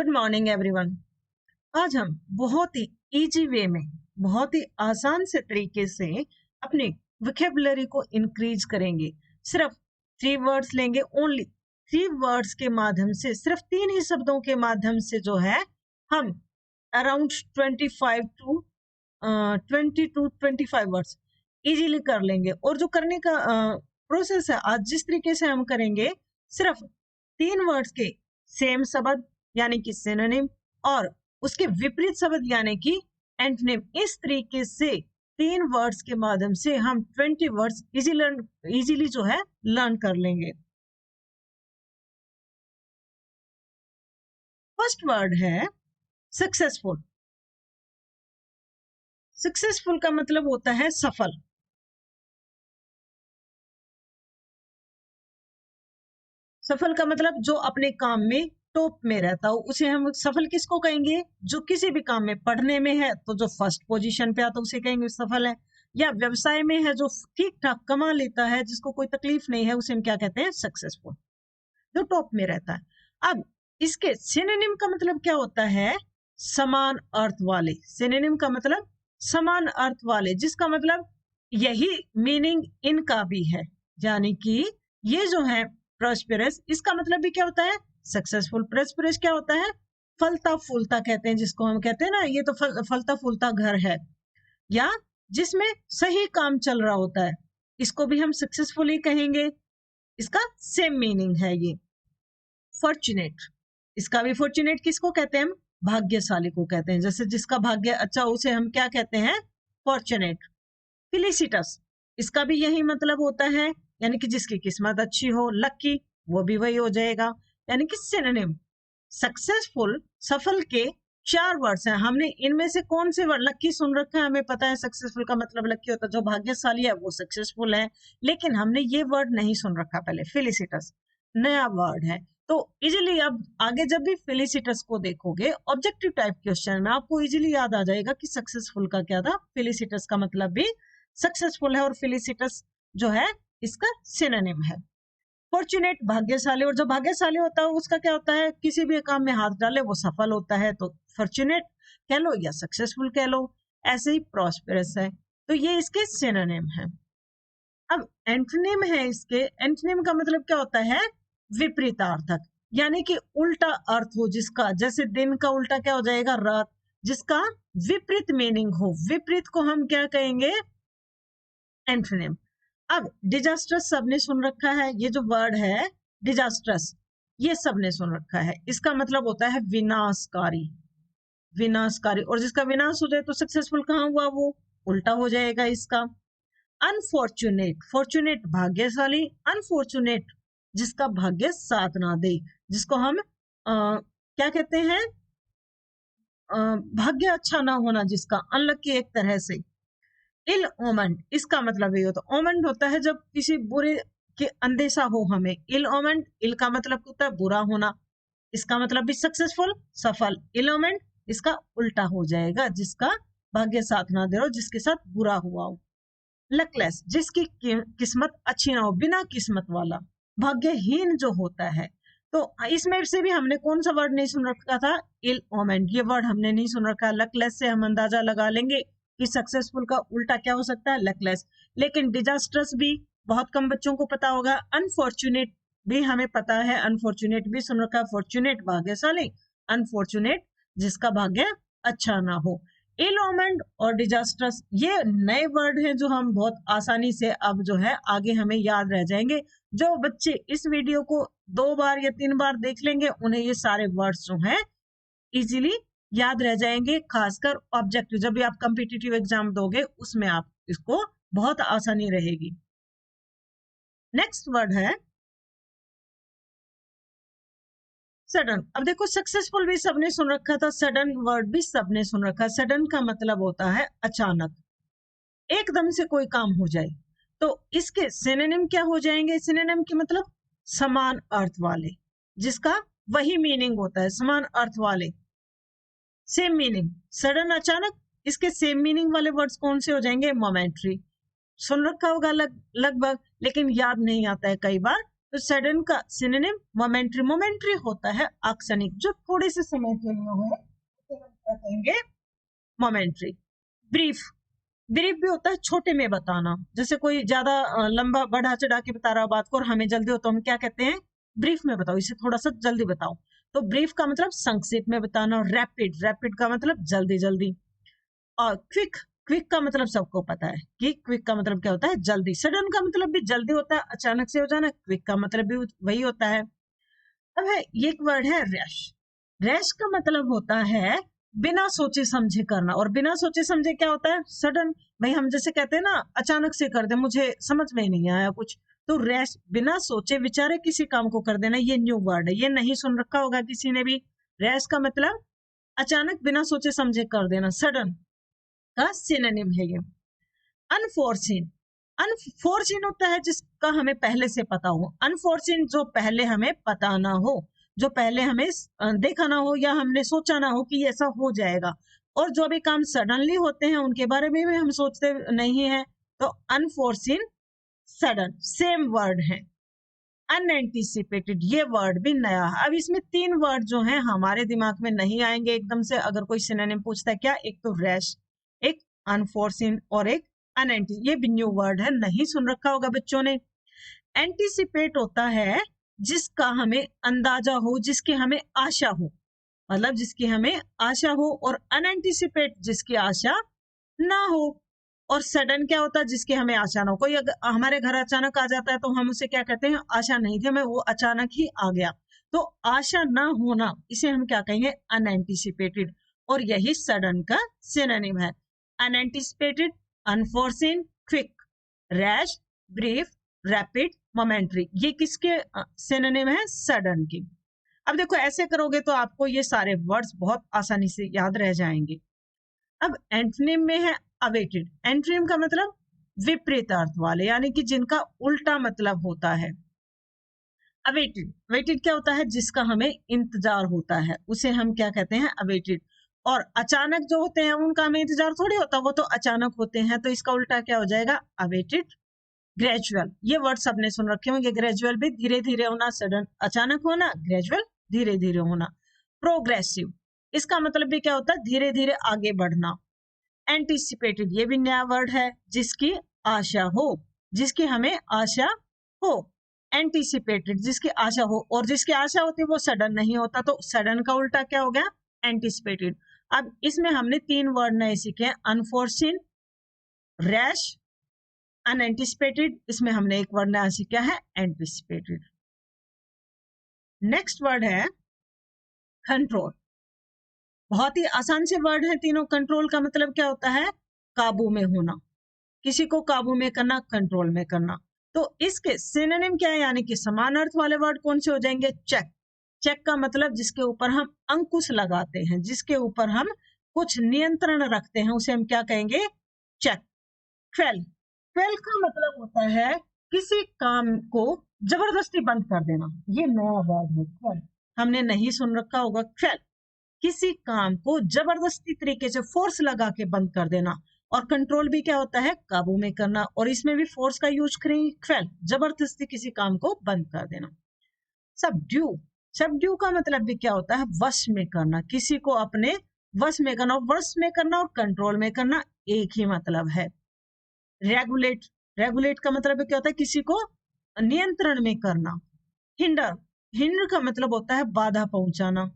Good morning everyone. आज हम बहुत ही इजी वे में, बहुत ही आसान से तरीके से अपनी वोकैबुलरी को इंक्रीज करेंगे। सिर्फ 3 वर्ड्स लेंगे, ओनली 3 वर्ड्स के माध्यम से, सिर्फ 3 ही शब्दों के माध्यम से जो है हम अराउंड 20 to 25 वर्ड्स इजीली कर लेंगे। और जो करने का प्रोसेस है आज जिस तरीके से हम करेंगे, सिर्फ 3 वर्ड्स के सेम शब्द यानी कि सिनोनिम और उसके विपरीत शब्द यानी कि एंटोनिम, इस तरीके से 3 वर्ड्स के माध्यम से हम 20 वर्ड्स इजीली जो है लर्न कर लेंगे। फर्स्ट वर्ड है सक्सेसफुल। सक्सेसफुल का मतलब होता है सफल। सफल का मतलब जो अपने काम में टॉप में रहता हो उसे हम सफल किसको कहेंगे? जो किसी भी काम में, पढ़ने में है तो जो फर्स्ट पोजीशन पे आता है उसे कहेंगे सफल है, या व्यवसाय में है जो ठीक ठाक कमा लेता है, जिसको कोई तकलीफ नहीं है, उसे हम क्या कहते हैं? सक्सेसफुल, जो टॉप में रहता है। अब इसके सिनोनिम का मतलब क्या होता है? समान अर्थ वाले। सिनोनिम का मतलब समान अर्थ वाले, जिसका मतलब यही मीनिंग इनका भी है, यानी कि ये जो है प्रॉस्पेरस, इसका मतलब भी क्या होता है? सक्सेसफुल। प्रॉस्पेरस क्या होता है? फलता फूलता कहते हैं, जिसको हम कहते हैं ना, ये तो फलता फूलता घर है, या जिसमें सही काम चल रहा होता है, इसको भी हम सक्सेसफुल ही कहेंगे। इसका सेम मीनिंग है ये। फॉर्चुनेट, इसका भी फॉर्चुनेट किसको कहते हैं? हम भाग्यशाली को कहते हैं। जैसे जिसका भाग्य अच्छा उसे हम क्या कहते हैं? फॉर्चुनेट। फिलिसिटस, इसका भी यही मतलब होता है, यानी कि जिसकी किस्मत अच्छी हो, लकी, वो भी वही हो जाएगा। यानी कि सिनोनिम सक्सेसफुल, सफल के 4 वर्ड्स हैं। हमने इनमें से कौन से वर्ड? लकी सुन रखा है, हमें पता है सक्सेसफुल का मतलब लकी होता है, जो भाग्यशाली है वो सक्सेसफुल है, लेकिन हमने ये वर्ड नहीं सुन रखा पहले। फिलिसिटस नया वर्ड है, तो इजीली अब आगे जब भी फिलिसिटस को देखोगे ऑब्जेक्टिव टाइप क्वेश्चन में, आपको इजीली याद आ जाएगा कि सक्सेसफुल का क्या था। फिलिसिटस का मतलब भी सक्सेसफुल है, और फिलिसिटस जो है इसका सिनोनिम है। फॉर्चुनेट भाग्यशाली, और जो भाग्यशाली होता है उसका क्या होता है? किसी भी काम में हाथ डाले वो सफल होता है, तो फॉर्चुनेट कह लो या सक्सेसफुल कह लो। ऐसे ही प्रॉस्पेरस है, तो ये इसके सिनोनिम है। अब एंटोनिम है इसके। एंटोनिम का मतलब क्या होता है? विपरीतार्थक, यानी कि उल्टा अर्थ हो जिसका। जैसे दिन का उल्टा क्या हो जाएगा? रात। जिसका विपरीत मीनिंग हो, विपरीत को हम क्या कहेंगे? एंटोनिम। अब डिजास्ट्रस सबने सुन रखा है, ये जो वर्ड है डिजास्ट्रस, ये सबने सुन रखा है। इसका मतलब होता है विनाशकारी। विनाशकारी, और जिसका विनाश हो जाए तो सक्सेसफुल कहाँ हुआ? वो उल्टा हो जाएगा इसका। अनफॉर्चुनेट, फॉर्चुनेट भाग्यशाली, अनफॉर्चुनेट जिसका भाग्य साथ ना दे, जिसको हम क्या कहते हैं? भाग्य अच्छा ना होना जिसका, अनलकी एक तरह से। इल ओमेंट, इसका मतलब ये होता है, ओमेंट होता है जब किसी बुरे के अंदेशा हो हमें। इल ओमेंट, इल का मतलब होता है बुरा होना, इसका मतलब भी सक्सेसफुल, सफल। इल ओमेंट इसका उल्टा हो जाएगा, जिसका भाग्य साथ ना दे रहा हो, जिसके साथ बुरा हुआ हो। लकलेस, जिसकी किस्मत अच्छी ना हो, बिना किस्मत वाला, भाग्यहीन जो होता है। तो इसमें से भी हमने कौन सा वर्ड नहीं सुन रखा था? इल ओमेंट, ये वर्ड हमने नहीं सुन रखा। लकलेस से हम अंदाजा लगा लेंगे कि सक्सेसफुल का उल्टा क्या हो सकता है? लकलेस। लेकिन डिजास्ट्रस भी बहुत कम बच्चों को पता होगा। अनफॉर्चुनेट भी हमें पता है, अनफॉर्चुनेट भी सुन रखा है। फॉर्चुनेट भाग्यशाली, अनफॉर्चुनेट जिसका भाग्य अच्छा ना हो। इल ओमेंड और डिजास्ट्रस ये नए वर्ड हैं जो हम बहुत आसानी से अब जो है आगे हमें याद रह जाएंगे। जो बच्चे इस वीडियो को 2 बार या 3 बार देख लेंगे, उन्हें ये सारे वर्ड्स जो हैं इजीली याद रह जाएंगे। खासकर ऑब्जेक्टिव, जब भी आप कॉम्पिटिटिव एग्जाम दोगे उसमें आप इसको बहुत आसानी रहेगी। नेक्स्ट वर्ड है सडन। अब देखो, सक्सेसफुल भी सबने सुन रखा था, सडन वर्ड भी सबने सुन रखा। सडन का मतलब होता है अचानक, एकदम से कोई काम हो जाए। तो इसके सिनोनिम क्या हो जाएंगे? सिनोनिम के मतलब समान अर्थ वाले, जिसका वही मीनिंग होता है, समान अर्थ वाले, सेम मीनिंग। सडन अचानक, इसके सेम मीनिंग वाले वर्ड्स कौन से हो जाएंगे? मोमेंट्री। सुन रखा होगा लगभग, लेकिन याद नहीं आता है कई बार, तो सडन का सिनोनिम मोमेंट्री, मोमेंट्री होता है आकस्मिक, जो थोड़े से समय के लिए हुए उसे हम क्या कहेंगे, मोमेंट्री। ब्रीफ, ब्रीफ भी होता है छोटे में बताना, जैसे कोई ज्यादा लंबा बढ़ा चढ़ा के बता रहा बात को और हमें जल्दी हो तो हम क्या कहते हैं, ब्रीफ में बताओ, इसे थोड़ा सा जल्दी बताओ। तो ब्रीफ का मतलब संक्षेप में बताना। रैपिड, रैपिड का मतलब जल्दी जल्दी। और क्विक, क्विक का मतलब सबको पता है कि क्विक का मतलब क्या होता है, जल्दी। सडन का मतलब भी जल्दी होता है, अचानक से हो जाना। क्विक का मतलब भी वही होता है। अब है ये एक वर्ड है रैश। रैश का मतलब होता है बिना सोचे समझे करना, और बिना सोचे समझे क्या होता है, सडन। भाई हम जैसे कहते हैं ना, अचानक से कर दे, मुझे समझ में ही नहीं आया कुछ, तो रैश बिना सोचे विचारे किसी काम को कर देना, ये न्यू वर्ड है, ये नहीं सुन रखा होगा किसी ने भी। रैश का मतलब अचानक बिना सोचे समझे कर देना, सडन का सिनोनिम है ये। अनफोर्सीन, अनफोर्सीन होता है जिसका हमें पहले से पता हो। अनफोर्सीन जो पहले हमें पता ना हो, जो पहले हमें देखा ना हो या हमने सोचा ना हो कि ऐसा हो जाएगा। और जो भी काम सडनली होते हैं उनके बारे में भी हम सोचते नहीं है, तो अनफोर्सीन, सडन सेम वर्ड है। अनएंटिसिपेटेड, ये वर्ड भी नया है। अब इसमें तीन वर्ड जो हैं हमारे दिमाग में नहीं आएंगे एकदम से, अगर कोई सिनोनिम पूछता है क्या, एक तो रैश, एक अनफोर्सीन और एक अनएंटी, ये भी न्यू वर्ड है, नहीं सुन रखा होगा बच्चों ने। एंटिसिपेट होता है जिसका हमें अंदाजा हो, जिसकी हमें आशा हो, मतलब जिसकी हमें आशा हो। और अनएंटिसिपेट जिसकी आशा ना हो। और सडन क्या होता है, जिसकी हमें आशा ना हो। कोई अगर हमारे घर अचानक आ जाता है तो हम उसे क्या कहते हैं, आशा नहीं थी हमें, वो अचानक ही आ गया। तो आशा ना होना, इसे हम क्या कहेंगे, अनएंटिसिपेटेड। और यही सडन का सिनोनिम है। Unanticipated, unforeseen, quick, rash, brief, rapid, momentary, ये किसके सिनोनिम है, सडन की। अब देखो ऐसे करोगे तो आपको ये सारे वर्ड्स बहुत आसानी से याद रह जाएंगे। अब एंटोनिम में है अवेटेड। एंटोनिम का मतलब विपरीत अर्थ वाले, यानी कि जिनका उल्टा मतलब होता है। अवेटेड, अवेटेड क्या होता है, जिसका हमें इंतजार होता है, उसे हम क्या कहते हैं, अवेटेड। और अचानक जो होते हैं उनका हमें इंतजार थोड़ी होता, वो तो अचानक होते हैं, तो इसका उल्टा क्या हो जाएगा, अवेटेड। ग्रेजुअल, ये वर्ड सबने सुन रखे होंगे, ग्रेजुअल भी धीरे धीरे होना, सडन अचानक होना, ग्रेजुअल धीरे धीरे होना। प्रोग्रेसिव, इसका मतलब भी क्या होता है, धीरे धीरे आगे बढ़ना। एंटिसिपेटेड, ये भी नया वर्ड है, जिसकी आशा हो, जिसकी हमें आशा हो। एंटिसिपेटेड, जिसकी आशा हो, और जिसकी आशा होती है वो सडन नहीं होता, तो सडन का उल्टा क्या हो गया, एंटिसिपेटेड। अब इसमें हमने तीन वर्ड नए सीखे, अनफोर्सीन, रैश, अनएंटिसिपेटेड। इसमें हमने एक वर्ड नया सीखा है, एंटिसिपेटेड। नेक्स्ट वर्ड है कंट्रोल। बहुत ही आसान से वर्ड है तीनों। कंट्रोल का मतलब क्या होता है, काबू में होना, किसी को काबू में करना, कंट्रोल में करना। तो इसके सिनोनिम क्या है, यानी कि समान अर्थ वाले वर्ड कौन से हो जाएंगे, चेक। चेक का मतलब जिसके ऊपर हम अंकुश लगाते हैं, जिसके ऊपर हम कुछ नियंत्रण रखते हैं, उसे हम क्या कहेंगे, चेक। क्वेल, क्वेल का मतलब होता है किसी काम को जबरदस्ती बंद कर देना, ये नया वर्ड है क्वेल, हमने नहीं सुन रखा होगा। क्वेल, किसी काम को जबरदस्ती तरीके से फोर्स लगा के बंद कर देना। और कंट्रोल भी क्या होता है, काबू में करना, और इसमें भी फोर्स का यूज करेंगे। क्वेल, जबरदस्ती किसी काम को बंद कर देना। सबड्यू, सबड्यू का मतलब भी क्या होता है, वश में करना, किसी को अपने वश में करना। वश में करना और कंट्रोल में करना एक ही मतलब है। रेगुलेट, रेगुलेट का मतलब क्या होता है, किसी को नियंत्रण में करना। हिंडर, हिंडर का मतलब होता है बाधा पहुंचाना,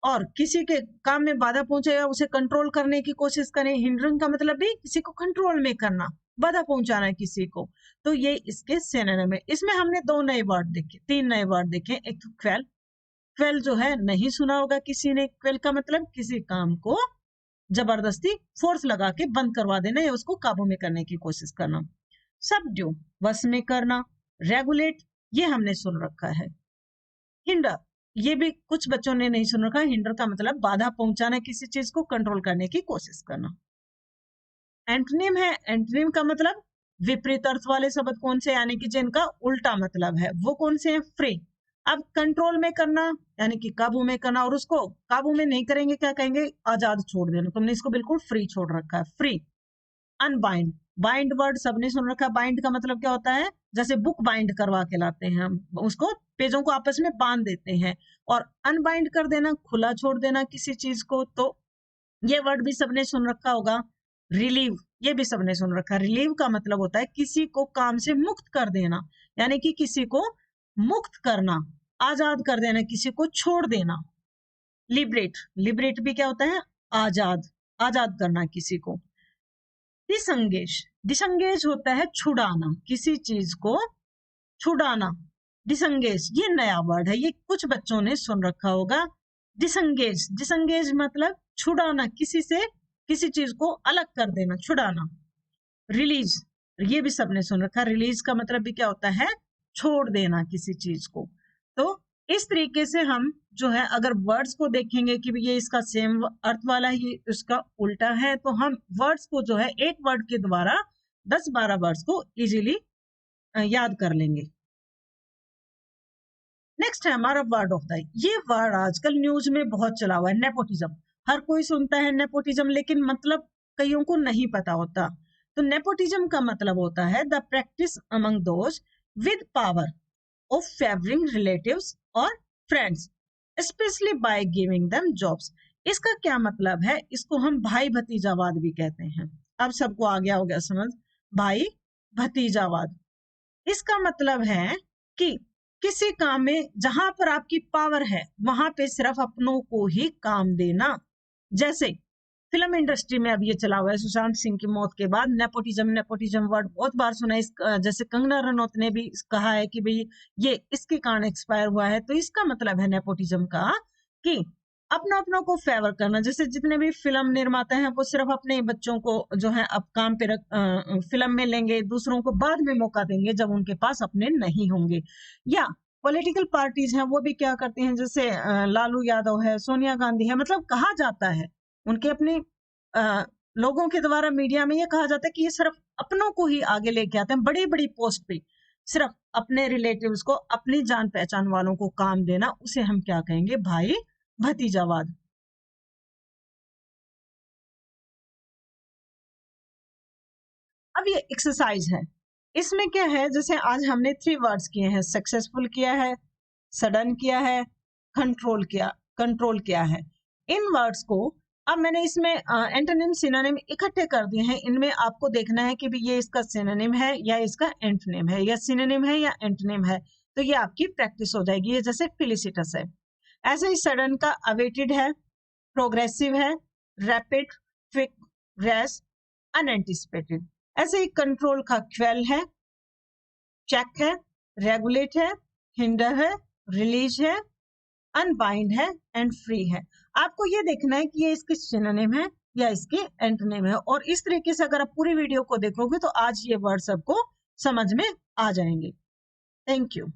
और किसी के काम में बाधा पहुंचेगा उसे कंट्रोल करने की कोशिश करें। हिंड्रिंग का मतलब भी किसी को कंट्रोल में करना, बाधा पहुंचाना है किसी को। तो ये इसके सिनोनिम है। इसमें हमने दो नए वर्ड देखे, तीन नए वर्ड देखे। एक तो क्वेल, क्वेल जो है नहीं सुना होगा किसी ने। क्वेल का मतलब किसी काम को जबरदस्ती फोर्स लगा के बंद करवा देना या उसको काबू में करने की कोशिश करना। सबड्यू, वश में करना। रेगुलेट, ये हमने सुन रखा है। हिंडर, ये भी कुछ बच्चों ने नहीं सुन रखा। हिंडर का मतलब बाधा पहुंचाना, किसी चीज को कंट्रोल करने की कोशिश करना। एंटोनिम है, एंटोनिम का मतलब विपरीत अर्थ वाले शब्द कौन से, यानी कि जिनका उल्टा मतलब है, वो कौन से हैं, फ्री। अब कंट्रोल में करना यानी कि काबू में करना, और उसको काबू में नहीं करेंगे क्या कहेंगे, आजाद छोड़ देना, तुमने इसको बिल्कुल फ्री छोड़ रखा है, फ्री। अनबाइंड, बाइंड वर्ड सबने सुन रखा है। बाइंड का मतलब क्या होता है, जैसे बुक बाइंड करवा के लाते हैं हम उसको, पेजों को आपस में बांध देते हैं। और अनबाइंड कर देना, खुला छोड़ देना किसी चीज को, तो ये वर्ड भी सबने सुन रखा होगा। रिलीव, ये भी सबने सुन रखा है। रिलीव का मतलब होता है किसी को काम से मुक्त कर देना, यानी कि किसी को मुक्त करना, आजाद कर देना, किसी को छोड़ देना। लिबरेट, लिबरेट भी क्या होता है, आजाद, आजाद करना किसी को। डिसंगेज, डिसंगेज होता है छुड़ाना, किसी चीज को छुड़ाना। डिसंगेज ये नया वर्ड है, ये कुछ बच्चों ने सुन रखा होगा। डिसंगेज, डिसंगेज मतलब छुड़ाना, किसी से किसी चीज को अलग कर देना, छुड़ाना। रिलीज, ये भी सबने सुन रखा। रिलीज का मतलब भी क्या होता है, छोड़ देना किसी चीज को। तो इस तरीके से हम जो है अगर वर्ड्स को देखेंगे कि ये इसका सेम अर्थ वाला ही इसका उल्टा है, तो हम वर्ड्स को जो है एक वर्ड के द्वारा 10-12 वर्ड्स को इजीली याद कर लेंगे। नेक्स्ट है हमारा वर्ड ऑफ द, ये वर्ड आजकल न्यूज में बहुत चला हुआ है, नेपोटिज्म। हर कोई सुनता है नेपोटिज्म, लेकिन मतलब कईयों को नहीं पता होता। तो नेपोटिज्म का मतलब होता है the practice among those with power of favouring relatives और friends, specially by giving them jobs. इसका क्या मतलब है, इसको हम भाई भतीजावाद भी कहते हैं। अब सबको आ गया होगा समझ, भाई भतीजावाद। इसका मतलब है कि किसी काम में जहां पर आपकी पावर है वहां पे सिर्फ अपनों को ही काम देना। जैसे फिल्म इंडस्ट्री में अब ये चला हुआ है, सुशांत सिंह की मौत के बाद नेपोटिज्म, नेपोटिज्म वर्ड बहुत बार सुना है। जैसे कंगना रनौत ने भी कहा है कि भाई ये इसके कारण एक्सपायर हुआ है। तो इसका मतलब है नेपोटिज्म का कि अपना अपनों को फेवर करना। जैसे जितने भी फिल्म निर्माता हैं वो सिर्फ अपने बच्चों को जो है अब काम पे फिल्म में लेंगे, दूसरों को बाद में मौका देंगे जब उनके पास अपने नहीं होंगे। या पॉलिटिकल पार्टीज हैं वो भी क्या करती हैं, जैसे लालू यादव है, सोनिया गांधी है, मतलब कहा जाता है उनके अपने लोगों के द्वारा मीडिया में ये कहा जाता है कि ये सिर्फ अपनों को ही आगे लेके आते हैं, बड़ी बड़ी पोस्ट पे सिर्फ अपने रिलेटिव्स को, अपनी जान पहचान वालों को काम देना, उसे हम क्या कहेंगे, भाई भतीजावाद। अब ये एक्सरसाइज है, इसमें क्या है, जैसे आज हमने 3 वर्ड्स किए हैं, सक्सेसफुल किया है, सडन किया है, कंट्रोल किया है। इन वर्ड्स को अब मैंने इसमें एंटोनिम सिनोनिम इकट्ठे कर दिए हैं। इनमें आपको देखना है कि भी ये इसका सिनोनिम है या इसका एंटोनिम है, या सिनोनिम है या एंटोनिम है। तो ये आपकी प्रैक्टिस हो जाएगी। ये जैसे फिलिसिटस है, ऐसे ही सडन का अवेटेड है, प्रोग्रेसिव है, रैपिड, क्विक, रेस, अनएंटिसिपेटेड। ऐसे ही कंट्रोल का क्वेल है, चेक है, रेगुलेट है, हिंडर है, रिलीज है, अनबाइंड है एंड फ्री है। आपको ये देखना है कि ये इसके सिनोनिम है या इसके एंटोनिम है। और इस तरीके से अगर आप पूरी वीडियो को देखोगे तो आज ये वर्ड सबको समझ में आ जाएंगे। Thank you.